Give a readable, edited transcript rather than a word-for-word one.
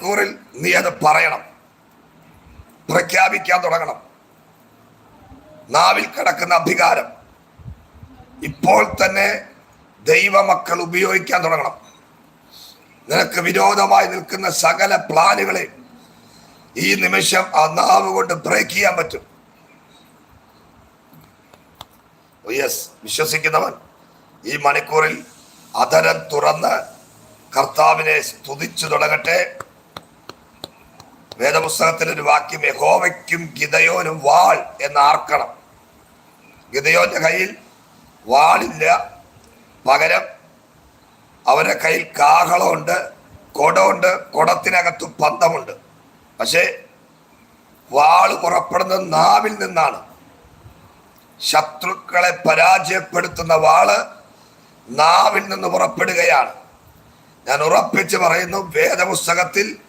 മണിക്കൂറിൽ നീ അത് പറയണം, പ്രഖ്യാപിക്കാൻ തുടങ്ങണം. നാവിൽ കിടക്കുന്ന അധികാരം ഇപ്പോൾ തന്നെ ദൈവമക്കൾ ഉപയോഗിക്കാൻ തുടങ്ങണം. നിനക്ക് വിരോധമായി നിൽക്കുന്ന സകല പ്ലാനുകളെ ഈ നിമിഷം ആ നാവ് കൊണ്ട് ബ്രേക്ക് ചെയ്യാൻ പറ്റും. യെസ്, വിശ്വസിക്കുന്നവൻ ഈ മണിക്കൂറിൽ അധരം തുറന്ന് കർത്താവിനെ സ്തുതിച്ചു തുടങ്ങട്ടെ. വേദപുസ്തകത്തിൽ ഒരു വാക്യം, യഹോവയ്ക്കും ഗിദയോനും വാൾ എന്ന് ആർക്കണം. ഗിദയോന്റെ കയ്യിൽ വാളില്ല, പകരം അവരുടെ കയ്യിൽ കാഹളമുണ്ട്, കുടമുണ്ട്, കുടത്തിനകത്ത് പന്തമുണ്ട്. പക്ഷേ വാള് പുറപ്പെടുന്നത് നാവിൽ നിന്നാണ്. ശത്രുക്കളെ പരാജയപ്പെടുത്തുന്ന വാള് നാവിൽ നിന്ന് പുറപ്പെടുകയാണ്. ഞാൻ ഉറപ്പിച്ച് പറയുന്നു, വേദപുസ്തകത്തിൽ